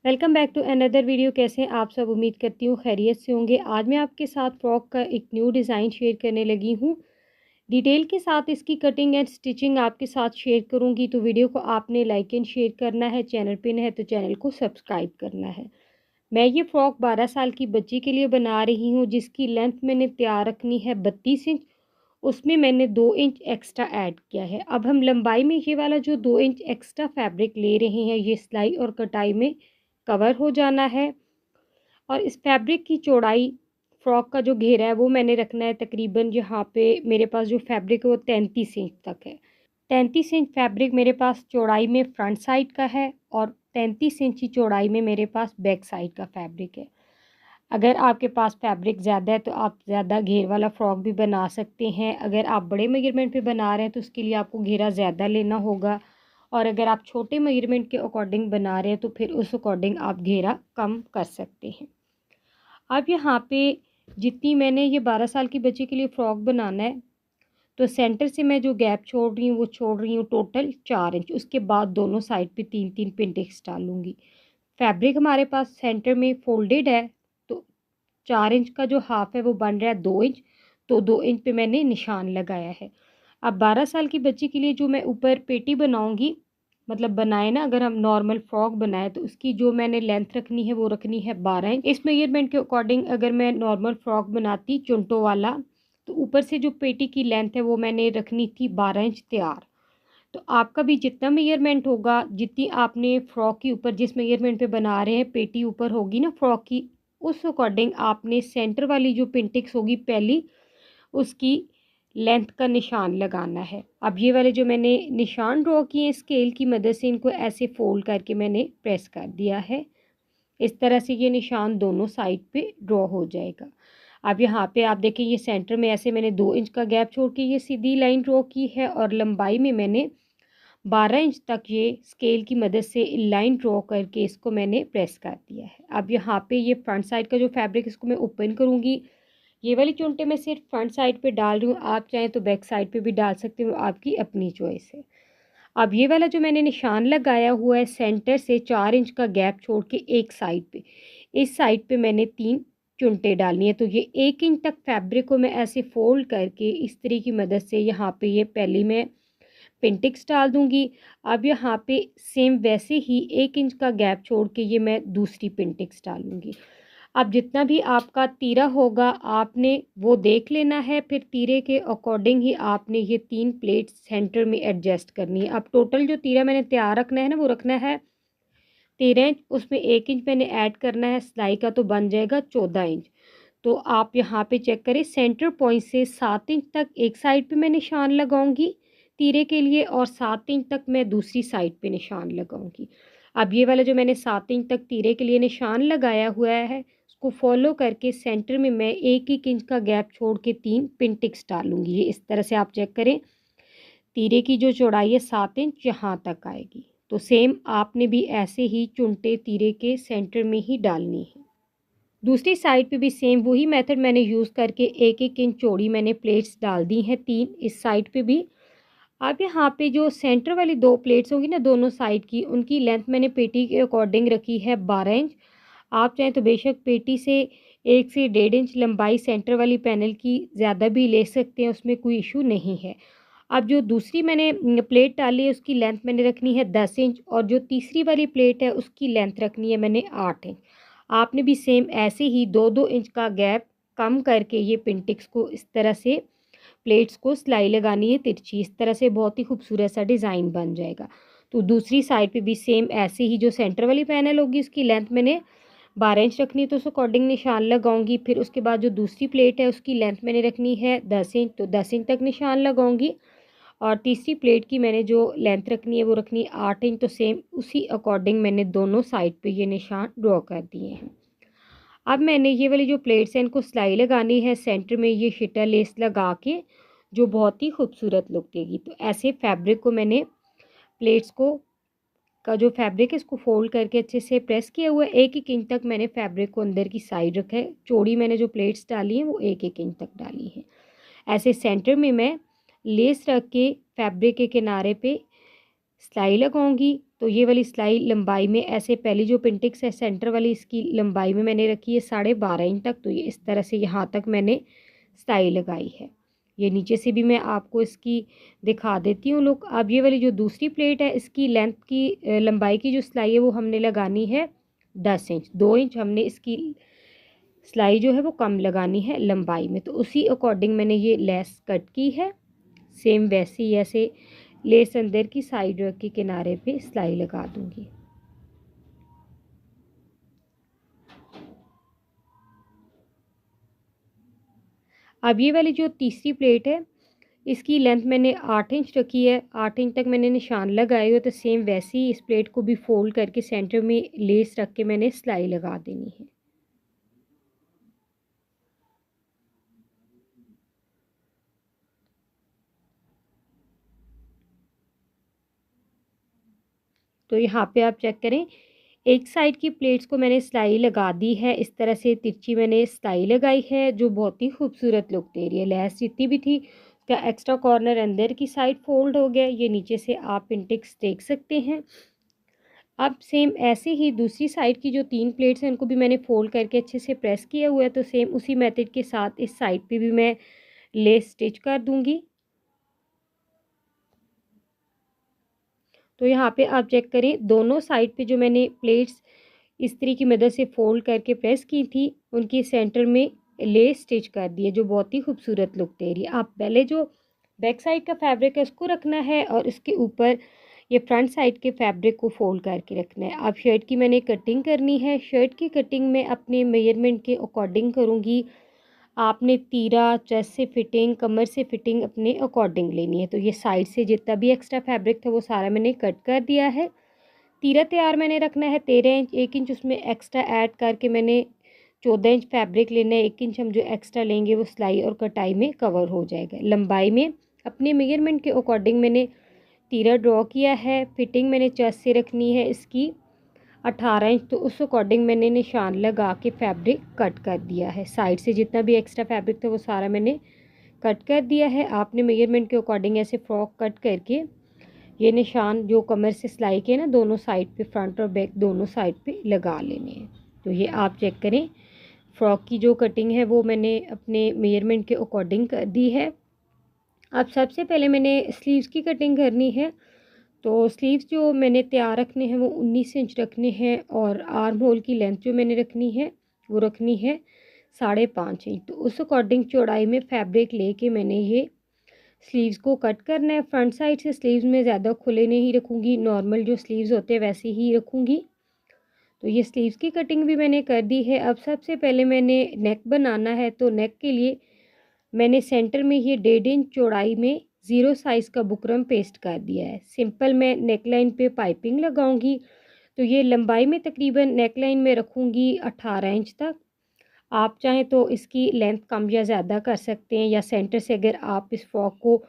Welcome back to another video. कैसे हैं आप सब? उम्मीद करती हूँ खैरियत से होंगे। आज मैं आपके साथ फ्रॉक का एक न्यू डिज़ाइन शेयर करने लगी हूँ। डिटेल के साथ इसकी कटिंग एंड स्टिचिंग आपके साथ शेयर करूँगी। तो वीडियो को आपने लाइक एंड शेयर करना है। चैनल पे नए है तो चैनल को सब्सक्राइब करना है। मैं ये फ़्रॉक 12 साल की बच्ची के लिए बना रही हूँ, जिसकी लेंथ मैंने तैयार रखनी है 32 इंच। उसमें मैंने 2 इंच एक्स्ट्रा ऐड किया है। अब हम लंबाई में ये वाला जो 2 इंच एक्स्ट्रा फैब्रिक ले रहे हैं, ये सिलाई और कटाई में कवर हो जाना है। और इस फैब्रिक की चौड़ाई, फ्रॉक का जो घेरा है वो मैंने रखना है तकरीबन, यहाँ पे मेरे पास जो फैब्रिक है वो 33 इंच तक है। 33 इंच फैब्रिक मेरे पास चौड़ाई में फ्रंट साइड का है और 33 इंच की चौड़ाई में मेरे पास बैक साइड का फैब्रिक है। अगर आपके पास फैब्रिक ज़्यादा है तो आप ज़्यादा घेर वाला फ़्रॉक भी बना सकते हैं। अगर आप बड़े मेजरमेंट पे बना रहे हैं तो उसके लिए आपको घेरा ज़्यादा लेना होगा, और अगर आप छोटे मेजरमेंट के अकॉर्डिंग बना रहे हैं तो फिर उस अकॉर्डिंग आप घेरा कम कर सकते हैं। अब यहाँ पे जितनी मैंने ये 12 साल की बच्ची के लिए फ़्रॉक बनाना है, तो सेंटर से मैं जो गैप छोड़ रही हूँ वो छोड़ रही हूँ टोटल 4 इंच। उसके बाद दोनों साइड पे 3-3 पिंटेक्स डालूँगी। फैब्रिक हमारे पास सेंटर में फोल्डेड है, तो 4 इंच का जो हाफ है वो बन रहा है 2 इंच। तो 2 इंच पे मैंने निशान लगाया है। अब 12 साल की बच्ची के लिए जो मैं ऊपर पेटी बनाऊँगी, मतलब बनाए ना, अगर हम नॉर्मल फ्रॉक बनाए तो उसकी जो मैंने लेंथ रखनी है वो रखनी है 12 इंच। इस मेजरमेंट के अकॉर्डिंग अगर मैं नॉर्मल फ्रॉक बनाती चुनटों वाला, तो ऊपर से जो पेटी की लेंथ है वो मैंने रखनी थी 12 इंच तैयार। तो आपका भी जितना मेजरमेंट होगा, जितनी आपने फ्रॉक के ऊपर जिस मेजरमेंट पे बना रहे हैं पेटी ऊपर होगी ना फ्रॉक की, उस अकॉर्डिंग आपने सेंटर वाली जो पिंटिक्स होगी पहली, उसकी लेंथ का निशान लगाना है। अब ये वाले जो मैंने निशान ड्रॉ किए हैं स्केल की मदद से, इनको ऐसे फोल्ड करके मैंने प्रेस कर दिया है। इस तरह से ये निशान दोनों साइड पे ड्रॉ हो जाएगा। अब यहाँ पे आप देखें, ये सेंटर में ऐसे मैंने 2 इंच का गैप छोड़ के ये सीधी लाइन ड्रॉ की है, और लंबाई में मैंने 12 इंच तक ये स्केल की मदद से लाइन ड्रॉ करके इसको मैंने प्रेस कर दिया है। अब यहाँ पे ये फ्रंट साइड का जो फैब्रिक, इसको मैं ओपन करूँगी। ये वाली चुनटे मैं सिर्फ फ्रंट साइड पे डाल रही हूँ, आप चाहें तो बैक साइड पे भी डाल सकते हो, आपकी अपनी चॉइस है। अब ये वाला जो मैंने निशान लगाया हुआ है, सेंटर से 4 इंच का गैप छोड़ के एक साइड पे, इस साइड पे मैंने 3 चुनटे डालनी है। तो ये 1 इंच तक फैब्रिक को मैं ऐसे फोल्ड करके इस तरीके की मदद से यहाँ पे ये पहली मैं पिंटिक्स डाल दूँगी। अब यहाँ पे सेम वैसे ही 1 इंच का गैप छोड़ के ये मैं दूसरी पिंटिक्स डालूँगी। अब जितना भी आपका तीरा होगा आपने वो देख लेना है, फिर तीरे के अकॉर्डिंग ही आपने ये 3 प्लेट सेंटर में एडजस्ट करनी है। अब टोटल जो तीरा मैंने तैयार रखना है ना, वो रखना है 13 इंच, उसमें 1 इंच मैंने ऐड करना है सिलाई का, तो बन जाएगा 14 इंच। तो आप यहाँ पे चेक करें, सेंटर पॉइंट से 7 इंच तक एक साइड पे मैं निशान लगाऊंगी तीरे के लिए, और 7 इंच तक मैं दूसरी साइड पे निशान लगाऊंगी। अब ये वाला जो मैंने 7 इंच तक तीरे के लिए निशान लगाया हुआ है, उसको फॉलो करके सेंटर में मैं 1-1 इंच का गैप छोड़ के 3 पिन टिक्स डालूंगी। ये इस तरह से आप चेक करें, तीरे की जो चौड़ाई है 7 इंच यहाँ तक आएगी। तो सेम आपने भी ऐसे ही चुनटे तीरे के सेंटर में ही डालनी है। दूसरी साइड पे भी सेम वही मेथड मैंने यूज़ करके 1-1 इंच चौड़ी मैंने प्लेट्स डाल दी हैं 3 इस साइड पे भी। अब यहाँ पे जो सेंटर वाली 2 प्लेट्स होंगी ना दोनों साइड की, उनकी लेंथ मैंने पेटी के अकॉर्डिंग रखी है 12 इंच। आप चाहें तो बेशक पेटी से 1 से 1.5 इंच लंबाई सेंटर वाली पैनल की ज़्यादा भी ले सकते हैं, उसमें कोई इशू नहीं है। अब जो दूसरी मैंने प्लेट डाली है उसकी लेंथ मैंने रखनी है 10 इंच, और जो तीसरी वाली प्लेट है उसकी लेंथ रखनी है मैंने 8 इंच। आपने भी सेम ऐसे ही 2-2 इंच का गैप कम करके ये पिंटिक्स को इस तरह से प्लेट्स को सिलाई लगानी है तिरछी, इस तरह से बहुत ही खूबसूरत सा डिज़ाइन बन जाएगा। तो दूसरी साइड पे भी सेम ऐसे ही जो सेंटर वाली पैनल होगी उसकी लेंथ मैंने 12 इंच रखनी है, तो उस अकॉर्डिंग निशान लगाऊंगी। फिर उसके बाद जो दूसरी प्लेट है उसकी लेंथ मैंने रखनी है 10 इंच, तो 10 इंच तक निशान लगाऊंगी। और तीसरी प्लेट की मैंने जो लेंथ रखनी है वो रखनी है 8 इंच, तो सेम उसी अकॉर्डिंग मैंने दोनों साइड पे ये निशान ड्रॉ कर दिए हैं। अब मैंने ये वाली जो प्लेट्स हैं इनको सिलाई लगानी है सेंटर में ये शिटा लेस लगा के, जो बहुत ही खूबसूरत लुक देगी। तो ऐसे फैब्रिक को मैंने प्लेट्स को का जो फैब्रिक है इसको फोल्ड करके अच्छे से प्रेस किया हुआ है। 1-1 इंच तक मैंने फैब्रिक को अंदर की साइड रखा है। चौड़ी मैंने जो प्लेट्स डाली हैं वो 1-1 इंच तक डाली है। ऐसे सेंटर में मैं लेस रख के फैब्रिक के किनारे पे सिलाई लगाऊंगी। तो ये वाली सिलाई लंबाई में ऐसे पहली जो पिंटिक्स है सेंटर वाली इसकी लंबाई में मैंने रखी है 12.5 इंच तक। तो ये इस तरह से यहाँ तक मैंने सिलाई लगाई है। ये नीचे से भी मैं आपको इसकी दिखा देती हूँ लुक। अब ये वाली जो दूसरी प्लेट है इसकी लेंथ की लंबाई की जो सिलाई है वो हमने लगानी है 10 इंच। 2 इंच हमने इसकी सिलाई जो है वो कम लगानी है लंबाई में। तो उसी अकॉर्डिंग मैंने ये लेस कट की है। सेम वैसे ही ऐसे लेस अंदर की साइड के किनारे पे सिलाई लगा दूंगी। अब ये वाली जो तीसरी प्लेट है इसकी लेंथ मैंने 8 इंच रखी है। 8 इंच तक मैंने निशान लगाए हुए। तो सेम वैसे ही इस प्लेट को भी फोल्ड करके सेंटर में लेस रख के मैंने सिलाई लगा देनी है। तो यहाँ पे आप चेक करें, एक साइड की प्लेट्स को मैंने सिलाई लगा दी है। इस तरह से तिरछी मैंने सिलाई लगाई है जो बहुत ही खूबसूरत लुक दे रही है। लेस जितनी भी थी उसका एक्स्ट्रा कॉर्नर अंदर की साइड फोल्ड हो गया। ये नीचे से आप पिंटिक्स देख सकते हैं। अब सेम ऐसे ही दूसरी साइड की जो 3 प्लेट्स हैं उनको भी मैंने फोल्ड करके अच्छे से प्रेस किया हुआ है। तो सेम उसी मेथड के साथ इस साइड पे भी मैं लेस स्टिच कर दूंगी। तो यहाँ पे आप चेक करें, दोनों साइड पे जो मैंने प्लेट्स इस्त्री की मदद से फोल्ड करके प्रेस की थी उनकी सेंटर में लेस स्टिच कर दी है जो बहुत ही खूबसूरत लुक दे रही है। आप पहले जो बैक साइड का फैब्रिक है उसको रखना है और उसके ऊपर ये फ्रंट साइड के फैब्रिक को फोल्ड करके रखना है। अब शर्ट की मैंने कटिंग करनी है। शर्ट की कटिंग मैं अपने मेजरमेंट के अकॉर्डिंग करूँगी। आपने तीरा, चेस्ट से फिटिंग, कमर से फिटिंग अपने अकॉर्डिंग लेनी है। तो ये साइड से जितना भी एक्स्ट्रा फैब्रिक था वो सारा मैंने कट कर दिया है। तीरा तैयार मैंने रखना है 13 इंच। 1 इंच उसमें एक्स्ट्रा ऐड करके मैंने 14 इंच फैब्रिक लेना है। 1 इंच हम जो एक्स्ट्रा लेंगे वो सिलाई और कटाई में कवर हो जाएगा। लंबाई में अपने मेजरमेंट के अकॉर्डिंग मैंने तीरा ड्रॉ किया है। फिटिंग मैंने चेस्ट से रखनी है इसकी 18 इंच। तो उस अकॉर्डिंग मैंने निशान लगा के फैब्रिक कट कर दिया है। साइड से जितना भी एक्स्ट्रा फैब्रिक था वो सारा मैंने कट कर दिया है। आपने मेजरमेंट के अकॉर्डिंग ऐसे फ्रॉक कट करके ये निशान जो कमर से सिलाई के ना दोनों साइड पे, फ्रंट और बैक दोनों साइड पे लगा लेने हैं। तो ये आप चेक करें, फ्रॉक की जो कटिंग है वो मैंने अपने मेजरमेंट के अकॉर्डिंग कर दी है। अब सबसे पहले मैंने स्लीव्स की कटिंग करनी है। तो स्लीव्स जो मैंने तैयार रखने हैं वो 19 इंच रखने हैं और आर्म होल की लेंथ जो मैंने रखनी है वो रखनी है 5.5 इंच। तो उस अकॉर्डिंग चौड़ाई में फैब्रिक लेके मैंने ये स्लीव्स को कट करना है। फ्रंट साइड से स्लीव्स में ज़्यादा खुले नहीं रखूँगी, नॉर्मल जो स्लीव्स होते हैं वैसे ही रखूँगी। तो ये स्लीव्स की कटिंग भी मैंने कर दी है। अब सबसे पहले मैंने नेक बनाना है। तो नेक के लिए मैंने सेंटर में ये 1.5 इंच चौड़ाई में 0 साइज़ का बुकरम पेस्ट कर दिया है। सिंपल मैं नेक लाइन पे पाइपिंग लगाऊंगी। तो ये लंबाई में तकरीबन नेक लाइन में रखूँगी 18 इंच तक। आप चाहें तो इसकी लेंथ कम या ज़्यादा कर सकते हैं, या सेंटर से अगर आप इस फ्रॉक को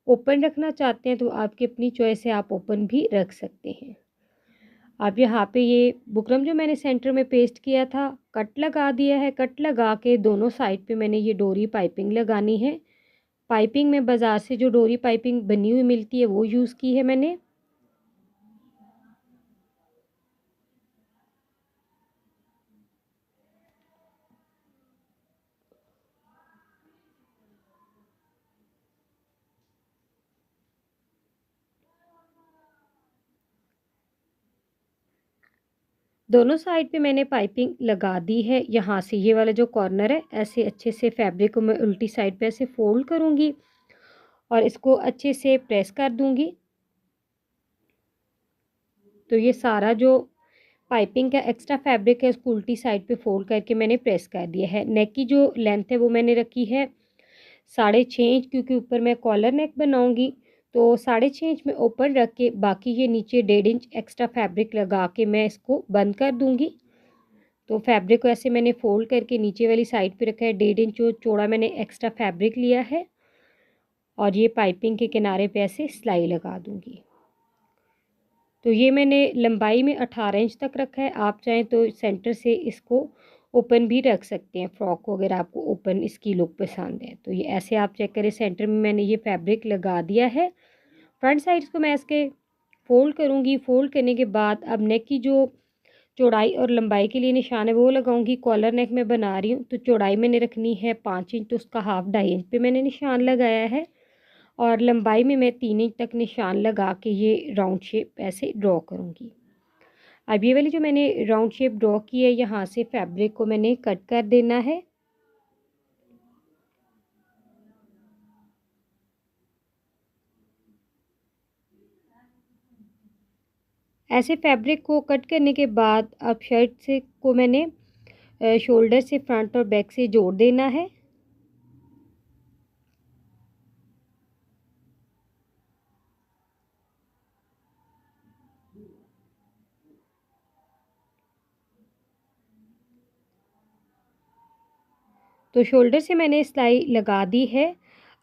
ओपन रखना चाहते हैं तो आपकी अपनी चॉइस है, आप ओपन भी रख सकते हैं। अब यहाँ पे ये बुकरम जो मैंने सेंटर में पेस्ट किया था कट लगा दिया है। कट लगा के दोनों साइड पे मैंने ये डोरी पाइपिंग लगानी है। पाइपिंग में बाज़ार से जो डोरी पाइपिंग बनी हुई मिलती है वो यूज़ की है मैंने। दोनों साइड पे मैंने पाइपिंग लगा दी है। यहाँ से ये वाला जो कॉर्नर है ऐसे अच्छे से फैब्रिक को मैं उल्टी साइड पे ऐसे फोल्ड करूँगी और इसको अच्छे से प्रेस कर दूँगी। तो ये सारा जो पाइपिंग का एक्स्ट्रा फैब्रिक है उसको उल्टी साइड पे फोल्ड करके मैंने प्रेस कर दिया है। नेक की जो लेंथ है वो मैंने रखी है 6.5 इंच, क्योंकि ऊपर मैं कॉलर नेक बनाऊँगी। तो 6.5 इंच में ओपन रख के बाकी ये नीचे 1.5 इंच एक्स्ट्रा फैब्रिक लगा के मैं इसको बंद कर दूँगी। तो फैब्रिक को ऐसे मैंने फ़ोल्ड करके नीचे वाली साइड पे रखा है। 1.5 इंच जो चौड़ा मैंने एक्स्ट्रा फैब्रिक लिया है और ये पाइपिंग के किनारे पे ऐसे सिलाई लगा दूँगी। तो ये मैंने लंबाई में 18 इंच तक रखा है। आप चाहें तो सेंटर से इसको ओपन भी रख सकते हैं फ्रॉक को, अगर आपको ओपन इसकी लुक पसंद है। तो ये ऐसे आप चेक करें, सेंटर में मैंने ये फैब्रिक लगा दिया है। फ्रंट साइड को मैं इसके फ़ोल्ड करूँगी। फ़ोल्ड करने के बाद अब नेक की जो चौड़ाई और लंबाई के लिए निशान है वो लगाऊंगी। कॉलर नेक में बना रही हूँ तो चौड़ाई मैंने रखनी है 5 इंच, तो उसका हाफ 2.5 इंच पे मैंने निशान लगाया है और लंबाई में मैं 3 इंच तक निशान लगा के ये राउंड शेप ऐसे ड्रॉ करूँगी। अब ये वाली जो मैंने राउंड शेप ड्रॉ की है, यहाँ से फैब्रिक को मैंने कट कर देना है। ऐसे फैब्रिक को कट करने के बाद अब शर्ट से को मैंने शोल्डर से फ्रंट और बैक से जोड़ देना है। तो शोल्डर से मैंने सिलाई लगा दी है।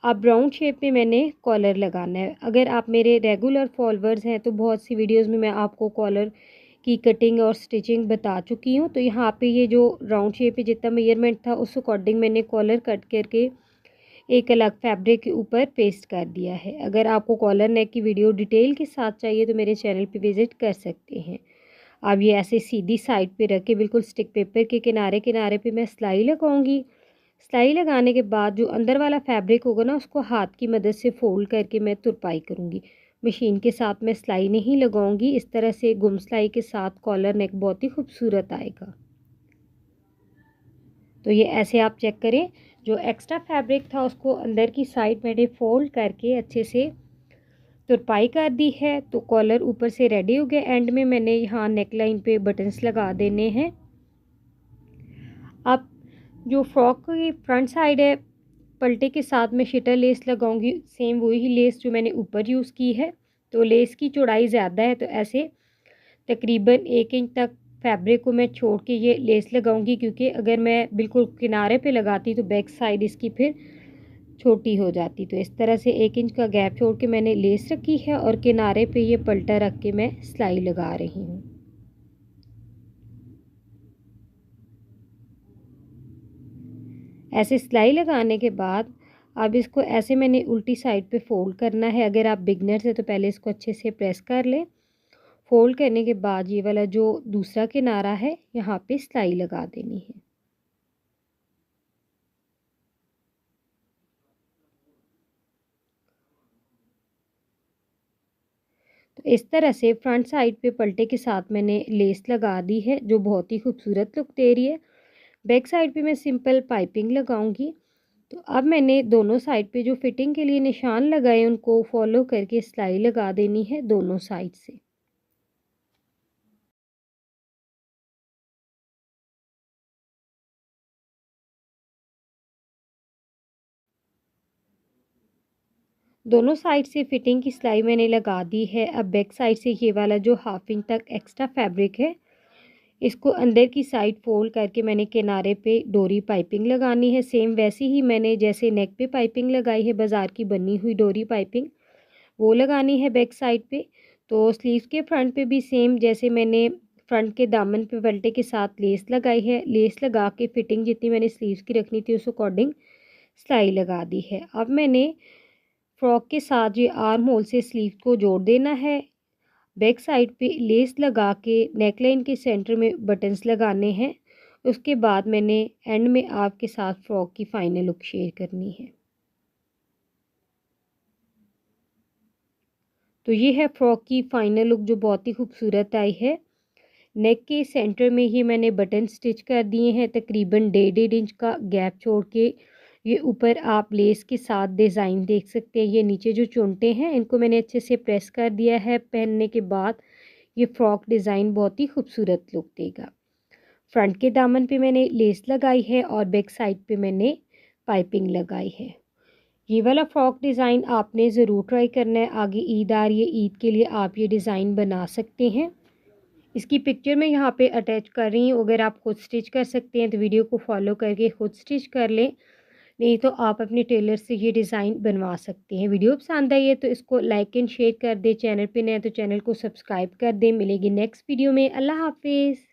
अब राउंड शेप में मैंने कॉलर लगाना है। अगर आप मेरे रेगुलर फॉलोअर्स हैं तो बहुत सी वीडियोस में मैं आपको कॉलर की कटिंग और स्टिचिंग बता चुकी हूँ। तो यहाँ पे ये जो राउंड शेप पे जितना मेजरमेंट था उस अकॉर्डिंग मैंने कॉलर कट करके एक अलग फैब्रिक के ऊपर पेस्ट कर दिया है। अगर आपको कॉलर नेक की वीडियो डिटेल के साथ चाहिए तो मेरे चैनल पे विज़िट कर सकते हैं। अब ये ऐसे सीधी साइड पे रख के बिल्कुल स्टिक पेपर के किनारे किनारे पे मैं सिलाई लगाऊंगी। सिलाई लगाने के बाद जो अंदर वाला फैब्रिक होगा ना उसको हाथ की मदद से फोल्ड करके मैं तुरपाई करूँगी। मशीन के साथ मैं सिलाई नहीं लगाऊंगी। इस तरह से गुम सिलाई के साथ कॉलर नेक बहुत ही खूबसूरत आएगा। तो ये ऐसे आप चेक करें, जो एक्स्ट्रा फैब्रिक था उसको अंदर की साइड मैंने फोल्ड करके अच्छे से तुरपाई कर दी है। तो कॉलर ऊपर से रेडी हो गया। एंड में मैंने यहाँ नेक लाइन पे बटन्स लगा देने हैं। अब जो फ्रॉक की फ्रंट साइड है पल्टे के साथ मैं शिटर लेस लगाऊंगी। सेम वही लेस जो मैंने ऊपर यूज़ की है। तो लेस की चौड़ाई ज़्यादा है तो ऐसे तकरीबन 1 इंच तक फैब्रिक को मैं छोड़ के ये लेस लगाऊंगी, क्योंकि अगर मैं बिल्कुल किनारे पे लगाती तो बैक साइड इसकी फिर छोटी हो जाती। तो इस तरह से 1 इंच का गैप छोड़ के मैंने लेस रखी है और किनारे पे ये पल्टा रख के मैं सिलाई लगा रही हूँ। ऐसे सिलाई लगाने के बाद अब इसको ऐसे मैंने उल्टी साइड पे फोल्ड करना है। अगर आप बिगनर से तो पहले इसको अच्छे से प्रेस कर लें। फोल्ड करने के बाद ये वाला जो दूसरा किनारा है यहाँ पे सिलाई लगा देनी है। तो इस तरह से फ्रंट साइड पे पल्टे के साथ मैंने लेस लगा दी है जो बहुत ही खूबसूरत लुक दे रही है। बैक साइड पे मैं सिंपल पाइपिंग लगाऊंगी। तो अब मैंने दोनों साइड पे जो फिटिंग के लिए निशान लगाए उनको फॉलो करके सिलाई लगा देनी है दोनों साइड से। दोनों साइड से फिटिंग की सिलाई मैंने लगा दी है। अब बैक साइड से ये वाला जो हाफ इंच तक एक्स्ट्रा फैब्रिक है इसको अंदर की साइड फोल्ड करके मैंने किनारे पे डोरी पाइपिंग लगानी है। सेम वैसे ही मैंने जैसे नेक पे पाइपिंग लगाई है बाज़ार की बनी हुई डोरी पाइपिंग वो लगानी है बैक साइड पे। तो स्लीव्स के फ्रंट पे भी सेम जैसे मैंने फ्रंट के दामन पे पल्टे के साथ लेस लगाई है, लेस लगा के फिटिंग जितनी मैंने स्लीव्स की रखनी थी उस अकॉर्डिंग सिलाई लगा दी है। अब मैंने फ्रॉक के साथ ये आर्म होल से स्लीव को जोड़ देना है। बैक साइड पे लेस लगा के नेकलाइन के सेंटर में बटन्स लगाने हैं। उसके बाद मैंने एंड में आपके साथ फ्रॉक की फाइनल लुक शेयर करनी है। तो ये है फ्रॉक की फाइनल लुक जो बहुत ही खूबसूरत आई है। नेक के सेंटर में ही मैंने बटन स्टिच कर दिए हैं तकरीबन 1.5 इंच का गैप छोड़ के। ये ऊपर आप लेस के साथ डिज़ाइन देख सकते हैं। ये नीचे जो चुनटे हैं इनको मैंने अच्छे से प्रेस कर दिया है। पहनने के बाद ये फ्रॉक डिज़ाइन बहुत ही खूबसूरत लुक देगा। फ्रंट के दामन पे मैंने लेस लगाई है और बैक साइड पे मैंने पाइपिंग लगाई है। ये वाला फ्रॉक डिज़ाइन आपने ज़रूर ट्राई करना है। आगे ईद आ रही है, ईद के लिए आप ये डिज़ाइन बना सकते हैं। इसकी पिक्चर मैं यहाँ पे अटैच कर रही हूँ। अगर आप खुद स्टिच कर सकते हैं तो वीडियो को फॉलो करके खुद स्टिच कर लें, नहीं तो आप अपने टेलर से ये डिज़ाइन बनवा सकते हैं। वीडियो पसंद आई है तो इसको लाइक एंड शेयर कर दें। चैनल पे नए तो चैनल को सब्सक्राइब कर दें। मिलेगी नेक्स्ट वीडियो में। अल्लाह हाफिज़।